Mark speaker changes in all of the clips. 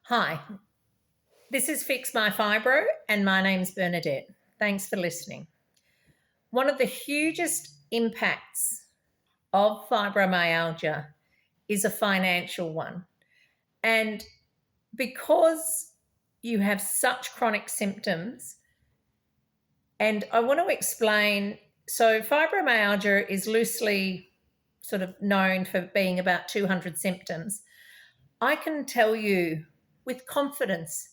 Speaker 1: Hi, this is Fix My Fibro, and my name's Bernadette. Thanks for listening. One of the hugest impacts of fibromyalgia is a financial one. And because you have such chronic symptoms, and I want to explain fibromyalgia is loosely sort of known for being about 200 symptoms. I can tell you with confidence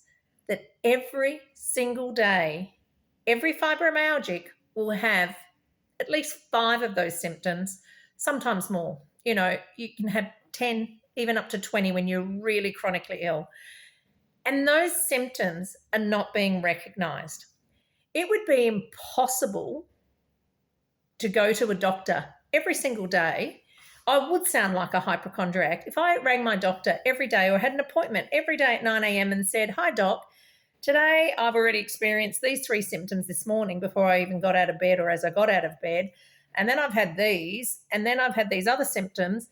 Speaker 1: that every single day, every fibromyalgic will have at least 5 of those symptoms, sometimes more. You can have 10, even up to 20 when you're really chronically ill. And those symptoms are not being recognized. It would be impossible to go to a doctor every single day. I would sound like a hypochondriac if I rang my doctor every day or had an appointment every day at 9 a.m. and said, "Hi, doc, today I've already experienced these 3 symptoms this morning before I even got out of bed or as I got out of bed. And then I've had these, and then I've had these other symptoms."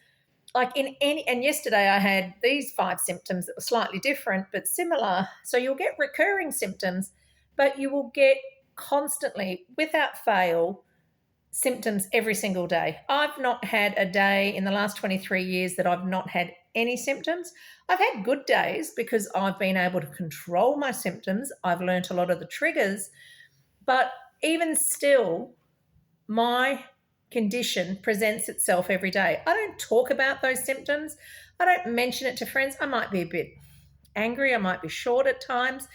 Speaker 1: And yesterday I had these 5 symptoms that were slightly different but similar. So you'll get recurring symptoms, but you will get constantly, without fail, symptoms every single day. I've not had a day in the last 23 years that I've not had any symptoms. I've had good days because I've been able to control my symptoms. I've learnt a lot of the triggers, but even still, my condition presents itself every day. I don't talk about those symptoms. I don't mention it to friends. I might be a bit angry. I might be short at times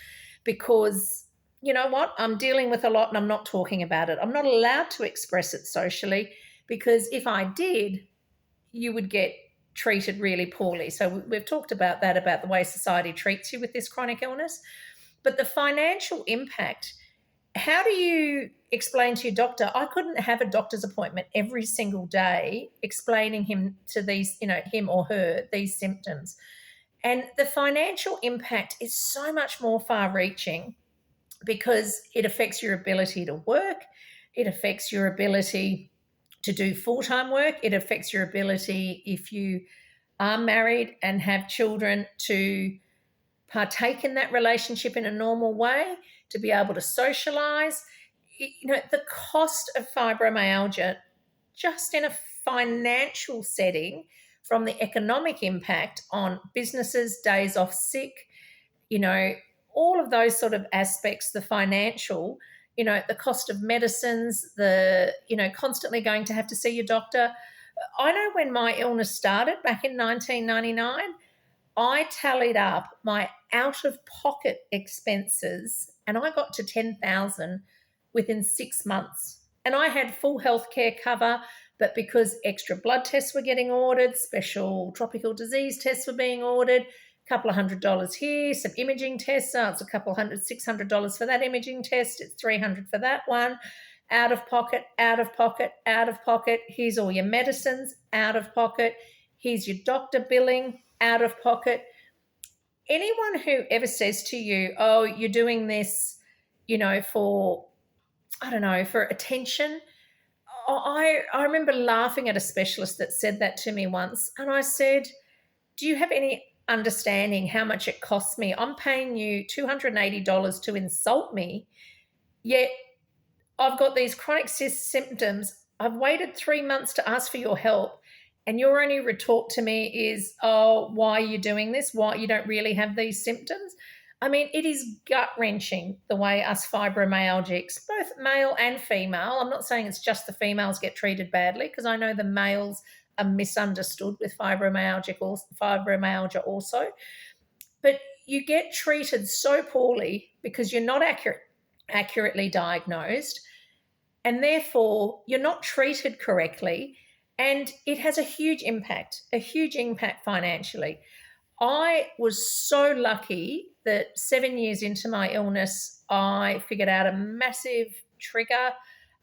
Speaker 1: because you know what? I'm dealing with a lot and I'm not talking about it. I'm not allowed to express it socially because if I did, you would get treated really poorly. So we've talked about that, about the way society treats you with this chronic illness. But the financial impact, how do you explain to your doctor? I couldn't have a doctor's appointment every single day explaining him to these, him or her, these symptoms. And the financial impact is so much more far reaching because it affects your ability to work, it affects your ability to do full-time work, it affects your ability, if you are married and have children, to partake in that relationship in a normal way, to be able to socialize. The cost of fibromyalgia, just in a financial setting, from the economic impact on businesses, days off sick, all of those sort of aspects, the financial, the cost of medicines, constantly going to have to see your doctor. I know when my illness started back in 1999, I tallied up my out-of-pocket expenses and I got to 10,000 within 6 months. And I had full healthcare cover, but because extra blood tests were getting ordered, special tropical disease tests were being ordered, couple of $100 here, some imaging tests. So it's a couple of $600 for that imaging test. It's $300 for that one. Out of pocket, out of pocket, out of pocket. Here's all your medicines, out of pocket. Here's your doctor billing, out of pocket. Anyone who ever says to you, "Oh, you're doing this, for, I don't know, for attention." I remember laughing at a specialist that said that to me once. And I said, "Do you have any understanding how much it costs me? I'm paying you $280 to insult me, yet I've got these chronic symptoms. I've waited 3 months to ask for your help, and your only retort to me is, 'Oh, why are you doing this? Why you don't really have these symptoms?'" I mean, it is gut-wrenching the way us fibromyalgics, both male and female, I'm not saying it's just the females get treated badly, because I know the males are misunderstood with fibromyalgia also. But you get treated so poorly because you're not accurately diagnosed, and therefore you're not treated correctly, and it has a huge impact financially. I was so lucky that 7 years into my illness, I figured out a massive trigger,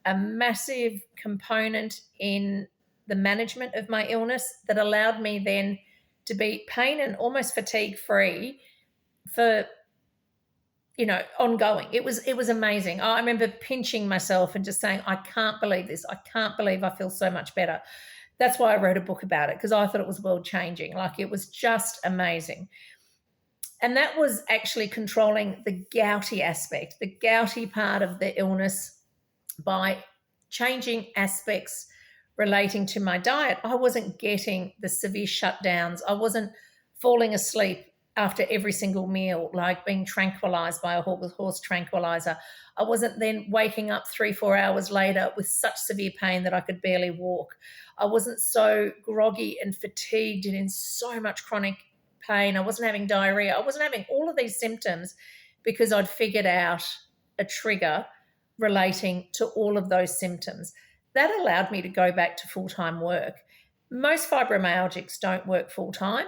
Speaker 1: a massive component in the management of my illness that allowed me then to be pain and almost fatigue free for ongoing. It was amazing. I remember pinching myself and just saying, "I can't believe this. I can't believe I feel so much better." That's why I wrote a book about it, because I thought it was world changing. Like, it was just amazing. And that was actually controlling the gouty aspect, the gouty part of the illness by changing aspects relating to my diet. I wasn't getting the severe shutdowns. I wasn't falling asleep after every single meal, like being tranquilized by a horse tranquilizer. I wasn't then waking up 3-4 hours later with such severe pain that I could barely walk. I wasn't so groggy and fatigued and in so much chronic pain. I wasn't having diarrhea. I wasn't having all of these symptoms because I'd figured out a trigger relating to all of those symptoms. That allowed me to go back to full-time work. Most fibromyalgics don't work full-time,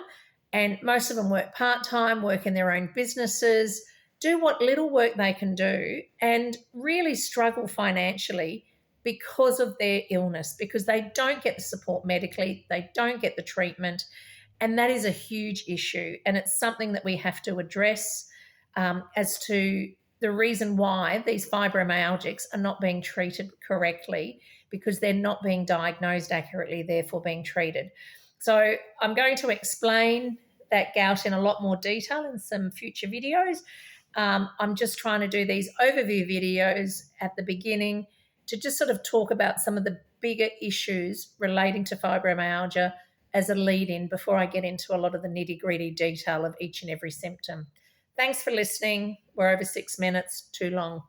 Speaker 1: and most of them work part-time, work in their own businesses, do what little work they can do, and really struggle financially because of their illness, because they don't get the support medically, they don't get the treatment, and that is a huge issue. And it's something that we have to address as to the reason why these fibromyalgics are not being treated correctly, because they're not being diagnosed accurately, therefore being treated. So I'm going to explain that gout in a lot more detail in some future videos. I'm just trying to do these overview videos at the beginning to just sort of talk about some of the bigger issues relating to fibromyalgia as a lead-in before I get into a lot of the nitty-gritty detail of each and every symptom. Thanks for listening. We're over 6 minutes, too long.